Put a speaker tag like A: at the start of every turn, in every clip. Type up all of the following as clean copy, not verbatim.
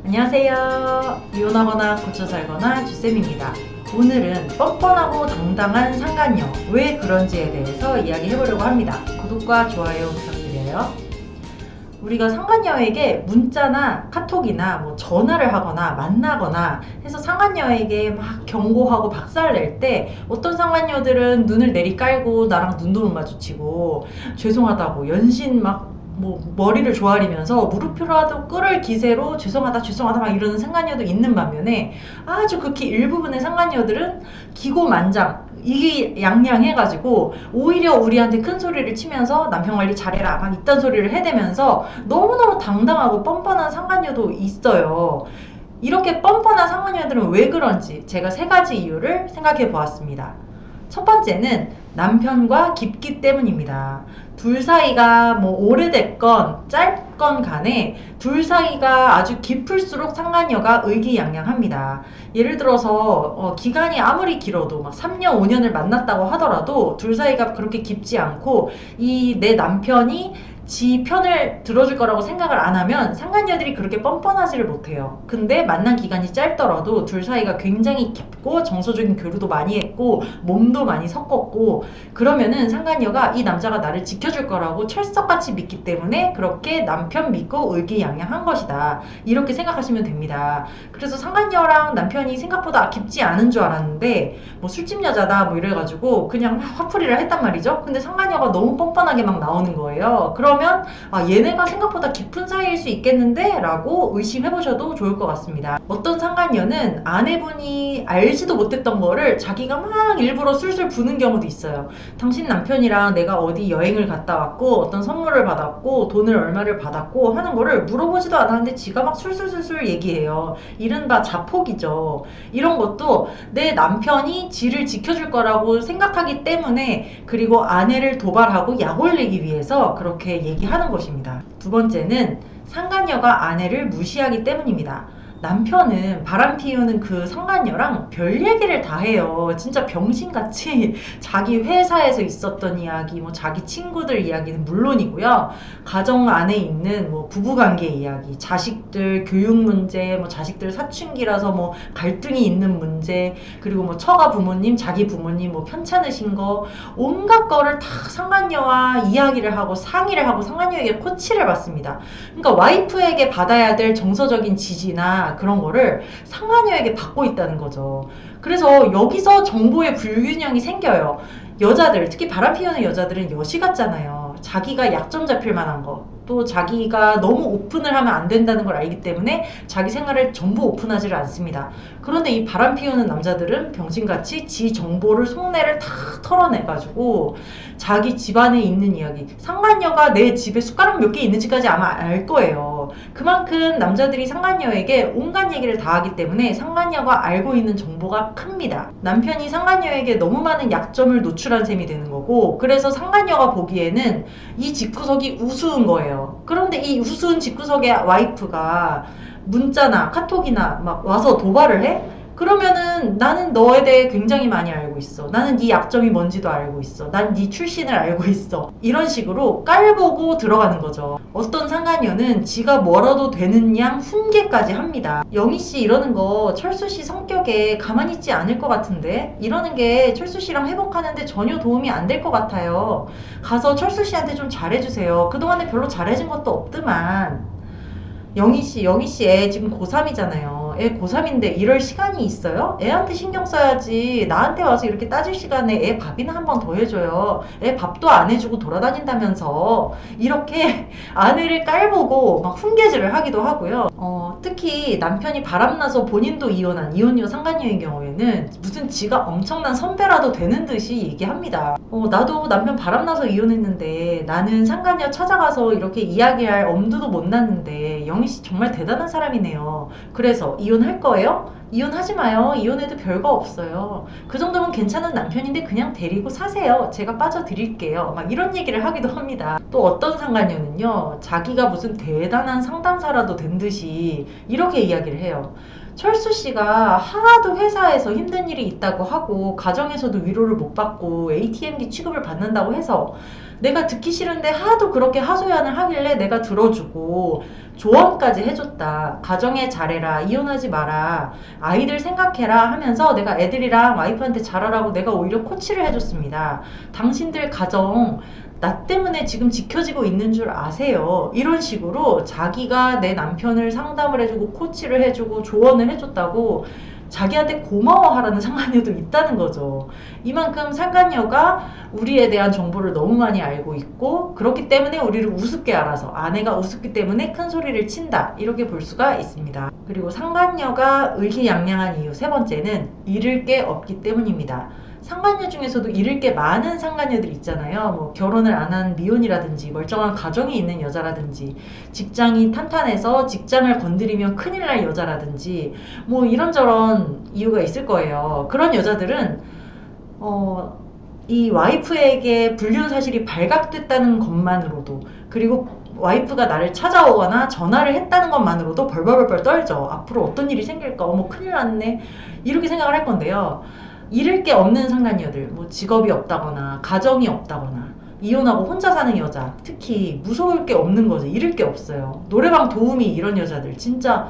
A: 안녕하세요. 이혼하거나 고쳐 살거나 주쌤입니다. 오늘은 뻔뻔하고 당당한 상간녀 왜 그런지에 대해서 이야기해보려고 합니다. 구독과 좋아요 부탁드려요. 우리가 상간녀에게 문자나 카톡이나 전화를 하거나 만나거나 해서 상간녀에게 막 경고하고 박살낼 때 어떤 상간녀들은 눈을 내리깔고 나랑 눈도 못 마주치고 죄송하다고 연신 막 머리를 조아리면서 무릎표라도 꿇을 기세로 죄송하다 막 이러는 상간녀도 있는 반면에 아주 극히 일부분의 상간녀들은 기고만장 이기양양해가지고 오히려 우리한테 큰 소리를 치면서 남편 관리 잘해라 막 이딴 소리를 해대면서 너무너무 당당하고 뻔뻔한 상간녀도 있어요. 이렇게 뻔뻔한 상간녀들은 왜 그런지 제가 3가지 이유를 생각해 보았습니다. 첫 번째는 남편과 깊기 때문입니다. 둘 사이가 오래됐건 짧건 간에 둘 사이가 아주 깊을수록 상간녀가 의기양양합니다. 예를 들어서 기간이 아무리 길어도 막 3년 5년을 만났다고 하더라도 둘 사이가 그렇게 깊지 않고 이 내 남편이 지 편을 들어줄 거라고 생각을 안 하면 상간녀들이 그렇게 뻔뻔하지를 못해요. 근데 만난 기간이 짧더라도 둘 사이가 굉장히 깊고 정서적인 교류도 많이 했고 몸도 많이 섞었고 그러면은 상간녀가 이 남자가 나를 지켜줄 거라고 철석같이 믿기 때문에 그렇게 남편 믿고 의기양양한 것이다. 이렇게 생각하시면 됩니다. 그래서 상간녀랑 남편이 생각보다 깊지 않은 줄 알았는데 술집 여자다 이래가지고 그냥 화풀이를 했단 말이죠. 근데 상간녀가 너무 뻔뻔하게 막 나오는 거예요. 그러면 얘네가 생각보다 깊은 사이일 수 있겠는데? 라고 의심해보셔도 좋을 것 같습니다. 어떤 상간녀는 아내분이 알지도 못했던 거를 자기가 막 일부러 술술 부는 경우도 있어요. 당신 남편이랑 내가 어디 여행을 갔다 왔고 어떤 선물을 받았고 돈을 얼마를 받았고 하는 거를 물어보지도 않았는데 지가 막 술술술술 얘기해요. 이른바 자폭이죠. 이런 것도 내 남편이 지를 지켜줄 거라고 생각하기 때문에 그리고 아내를 도발하고 약 올리기 위해서 그렇게 얘기하는 것입니다. 두 번째는 상간녀가 아내를 무시하기 때문입니다. 남편은 바람 피우는 그 상간녀랑 별 얘기를 다 해요. 진짜 병신같이 자기 회사에서 있었던 이야기, 자기 친구들 이야기는 물론이고요. 가정 안에 있는 부부관계 이야기, 자식들 교육 문제, 자식들 사춘기라서 갈등이 있는 문제, 그리고 처가 부모님, 자기 부모님 편찮으신 거, 온갖 거를 다 상간녀와 이야기를 하고 상의를 하고 상간녀에게 코치를 받습니다. 그러니까 와이프에게 받아야 될 정서적인 지지나 그런 거를 상간녀에게 받고 있다는 거죠. 그래서 여기서 정보의 불균형이 생겨요. 여자들, 특히 바람 피우는 여자들은 여시 같잖아요. 자기가 약점 잡힐 만한 거, 또 자기가 너무 오픈을 하면 안 된다는 걸 알기 때문에 자기 생활을 전부 오픈하지를 않습니다. 그런데 이 바람 피우는 남자들은 병신같이 지 정보를 속내를 다 털어내가지고 자기 집안에 있는 이야기, 상간녀가 내 집에 숟가락 몇 개 있는지까지 아마 알 거예요. 그만큼 남자들이 상간녀에게 온갖 얘기를 다 하기 때문에 상간녀가 알고 있는 정보가 큽니다. 남편이 상간녀에게 너무 많은 약점을 노출한 셈이 되는 거고, 그래서 상간녀가 보기에는 이 집구석이 우스운 거예요. 그런데 이 우스운 집구석의 와이프가 문자나 카톡이나 막 와서 도발을 해? 그러면은 나는 너에 대해 굉장히 많이 알고 있어. 나는 네 약점이 뭔지도 알고 있어. 난 네 출신을 알고 있어. 이런 식으로 깔보고 들어가는 거죠. 어떤 상간녀는 지가 멀어도 되는 양 훈계까지 합니다. 영희씨 이러는 거 철수씨 성격에 가만히 있지 않을 것 같은데? 이러는 게 철수씨랑 회복하는데 전혀 도움이 안 될 것 같아요. 가서 철수씨한테 좀 잘해주세요. 그동안에 별로 잘해준 것도 없더만. 영희씨 애 지금 고3이잖아요. 애 고3인데 이럴 시간이 있어요? 애한테 신경 써야지. 나한테 와서 이렇게 따질 시간에 애 밥이나 한 번 더 해줘요. 애 밥도 안 해주고 돌아다닌다면서. 이렇게 아내를 깔보고 막 훈계질을 하기도 하고요. 특히 남편이 바람나서 본인도 이혼한 이혼녀 상간녀인 경우에는 무슨 지가 엄청난 선배라도 되는 듯이 얘기합니다. 나도 남편 바람나서 이혼했는데 나는 상간녀 찾아가서 이렇게 이야기할 엄두도 못 났는데 영희씨 정말 대단한 사람이네요. 그래서 이혼할 거예요? 이혼하지 마요. 이혼해도 별거 없어요. 그 정도면 괜찮은 남편인데 그냥 데리고 사세요. 제가 빠져드릴게요. 막 이런 얘기를 하기도 합니다. 또 어떤 상간녀는요, 자기가 무슨 대단한 상담사라도 된 듯이 이렇게 이야기를 해요. 철수씨가 하도 회사에서 힘든 일이 있다고 하고 가정에서도 위로를 못 받고 ATM기 취급을 받는다고 해서 내가 듣기 싫은데 하도 그렇게 하소연을 하길래 내가 들어주고 조언까지 해줬다. 가정에 잘해라, 이혼하지 마라, 아이들 생각해라 하면서 내가 애들이랑 와이프한테 잘하라고 내가 오히려 코치를 해줬습니다. 당신들 가정 나 때문에 지금 지켜지고 있는 줄 아세요? 이런 식으로 자기가 내 남편을 상담을 해주고 코치를 해주고 조언을 해줬다고 자기한테 고마워하라는 상간녀도 있다는 거죠. 이만큼 상간녀가 우리에 대한 정보를 너무 많이 알고 있고, 그렇기 때문에 우리를 우습게 알아서, 아내가 우습기 때문에 큰 소리를 친다, 이렇게 볼 수가 있습니다. 그리고 상간녀가 의기양양한 이유 세 번째는 잃을 게 없기 때문입니다. 상간녀 중에서도 잃을 게 많은 상간녀들 있잖아요. 뭐 결혼을 안 한 미혼이라든지 멀쩡한 가정이 있는 여자라든지 직장이 탄탄해서 직장을 건드리면 큰일 날 여자라든지 뭐 이런저런 이유가 있을 거예요. 그런 여자들은 이 와이프에게 불륜 사실이 발각됐다는 것만으로도, 그리고 와이프가 나를 찾아오거나 전화를 했다는 것만으로도 벌벌벌 떨죠. 앞으로 어떤 일이 생길까, 어머 큰일 났네, 이렇게 생각을 할 건데요. 잃을 게 없는 상간녀들, 뭐 직업이 없다거나 가정이 없다거나 이혼하고 혼자 사는 여자, 특히 무서울 게 없는 거죠. 잃을 게 없어요. 노래방 도우미 이런 여자들 진짜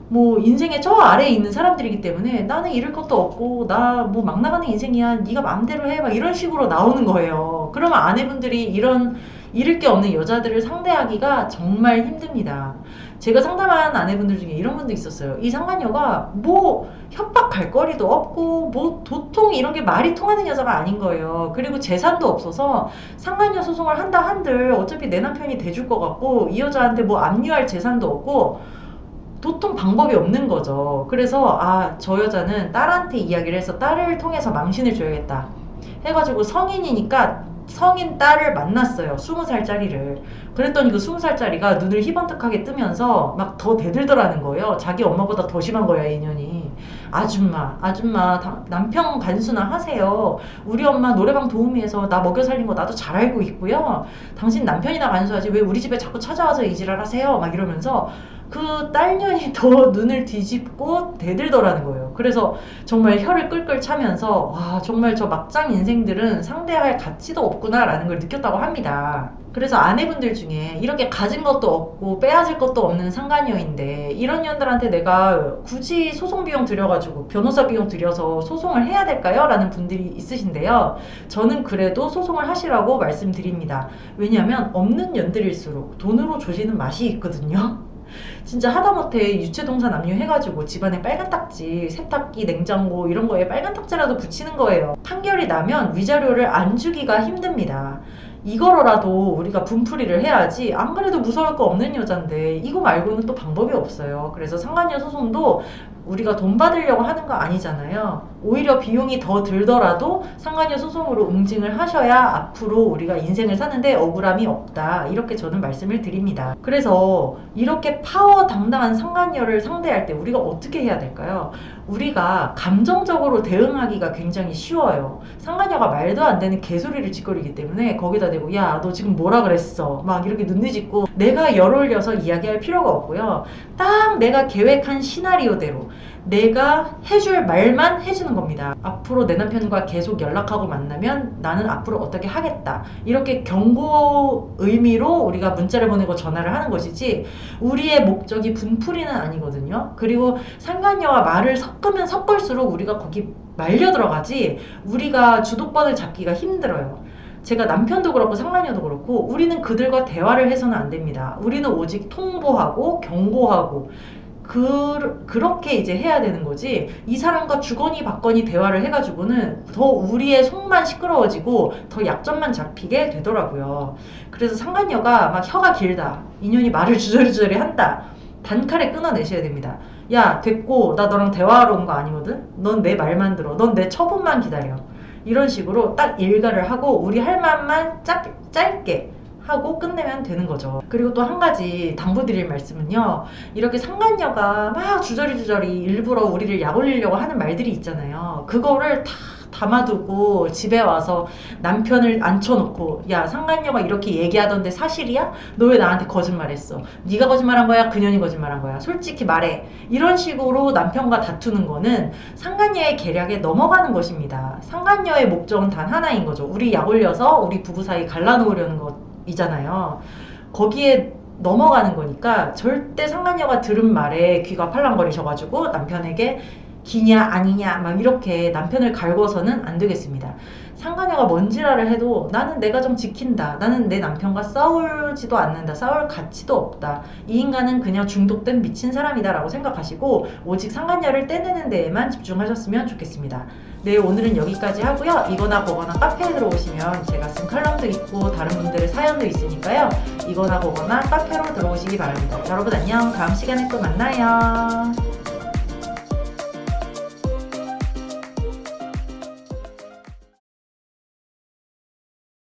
A: 뭐 인생의 저 아래에 있는 사람들이기 때문에 나는 잃을 것도 없고 나 뭐 막 나가는 인생이야, 네가 마음대로 해, 막 이런 식으로 나오는 거예요. 그러면 아내분들이 이런 잃을 게 없는 여자들을 상대하기가 정말 힘듭니다. 제가 상담한 아내분들 중에 이런 분도 있었어요. 이 상간녀가 뭐 협박할 거리도 없고 뭐 도통 이런 게 말이 통하는 여자가 아닌 거예요. 그리고 재산도 없어서 상간녀 소송을 한다 한들 어차피 내 남편이 대줄 것 같고 이 여자한테 뭐 압류할 재산도 없고 도통 방법이 없는 거죠. 그래서 저 여자는 딸한테 이야기를 해서 딸을 통해서 망신을 줘야겠다 해가지고 성인이니까 성인 딸을 만났어요. 20살짜리를. 그랬더니 그 20살짜리가 눈을 희번뜩하게 뜨면서 막 더 대들더라는 거예요. 자기 엄마보다 더 심한 거야, 인연이. 아줌마, 남편 간수나 하세요. 우리 엄마 노래방 도우미에서 나 먹여 살린 거 나도 잘 알고 있고요. 당신 남편이나 간수하지 왜 우리 집에 자꾸 찾아와서 이 지랄 하세요? 막 이러면서 그 딸년이 더 눈을 뒤집고 대들더라는 거예요. 그래서 정말 혀를 끌끌 차면서 와, 정말 저 막장 인생들은 상대할 가치도 없구나라는 걸 느꼈다고 합니다. 그래서 아내분들 중에 이렇게 가진 것도 없고 빼앗을 것도 없는 상간녀인데 이런 년들한테 내가 굳이 소송 비용 들여가지고 변호사 비용 들여서 소송을 해야 될까요? 라는 분들이 있으신데요. 저는 그래도 소송을 하시라고 말씀드립니다. 왜냐하면 없는 년들일수록 돈으로 조지는 맛이 있거든요. 진짜 하다못해 유체동산 압류해가지고 집안에 빨간 딱지, 세탁기, 냉장고 이런 거에 빨간 딱지라도 붙이는 거예요. 판결이 나면 위자료를 안 주기가 힘듭니다. 이거로라도 우리가 분풀이를 해야지. 안 그래도 무서울 거 없는 여잔데 이거 말고는 또 방법이 없어요. 그래서 상간녀 소송도 우리가 돈 받으려고 하는 거 아니잖아요. 오히려 비용이 더 들더라도 상간녀 소송으로 응징을 하셔야 앞으로 우리가 인생을 사는데 억울함이 없다, 이렇게 저는 말씀을 드립니다. 그래서 이렇게 파워 당당한 상간녀를 상대할 때 우리가 어떻게 해야 될까요? 우리가 감정적으로 대응하기가 굉장히 쉬워요. 상간녀가 말도 안 되는 개소리를 짓거리기 때문에 거기다 대고 야 너 지금 뭐라 그랬어 막 이렇게 눈느짓고 내가 열 올려서 이야기할 필요가 없고요. 딱 내가 계획한 시나리오대로 내가 해줄 말만 해주는 겁니다. 앞으로 내 남편과 계속 연락하고 만나면 나는 앞으로 어떻게 하겠다, 이렇게 경고 의미로 우리가 문자를 보내고 전화를 하는 것이지 우리의 목적이 분풀이는 아니거든요. 그리고 상간녀와 말을 섞으면 섞을수록 우리가 거기 말려 들어가지 우리가 주도권을 잡기가 힘들어요. 제가 남편도 그렇고 상간녀도 그렇고 우리는 그들과 대화를 해서는 안 됩니다. 우리는 오직 통보하고 경고하고 그렇게 이제 해야 되는 거지, 이 사람과 주거니 받거니 대화를 해가지고는 더 우리의 속만 시끄러워지고 더 약점만 잡히게 되더라고요. 그래서 상간녀가 막 혀가 길다, 인연이 말을 주저리주저리 한다, 단칼에 끊어내셔야 됩니다. 야 됐고 나 너랑 대화하러 온 거 아니거든, 넌 내 말만 들어, 넌 내 처분만 기다려, 이런 식으로 딱 일가를 하고 우리 할 말만 짧게 하고 끝내면 되는 거죠. 그리고 또 한 가지 당부드릴 말씀은요, 이렇게 상간녀가 막 주저리주저리 일부러 우리를 약 올리려고 하는 말들이 있잖아요. 그거를 다 담아두고 집에 와서 남편을 앉혀놓고 야 상간녀가 이렇게 얘기하던데 사실이야? 너 왜 나한테 거짓말했어? 네가 거짓말한 거야? 그년이 거짓말한 거야? 솔직히 말해. 이런 식으로 남편과 다투는 거는 상간녀의 계략에 넘어가는 것입니다. 상간녀의 목적은 단 하나인 거죠. 우리 약 올려서 우리 부부 사이 갈라놓으려는 것 이잖아요. 거기에 넘어가는 거니까 절대 상간녀가 들은 말에 귀가 팔랑거리셔가지고 남편에게 기냐 아니냐 막 이렇게 남편을 갈궈서는 안 되겠습니다. 상간녀가 뭔 지랄을 해도 나는 내 가정 지킨다. 나는 내 남편과 싸우지도 않는다. 싸울 가치도 없다. 이 인간은 그냥 중독된 미친 사람이다 라고 생각하시고 오직 상간녀를 떼내는 데에만 집중하셨으면 좋겠습니다. 네, 오늘은 여기까지 하고요. 이거나 거거나 카페에 들어오시면 제가 쓴 칼럼도 있고 다른 분들의 사연도 있으니까요. 이거나 거거나 카페로 들어오시기 바랍니다. 자, 여러분 안녕. 다음 시간에 또 만나요.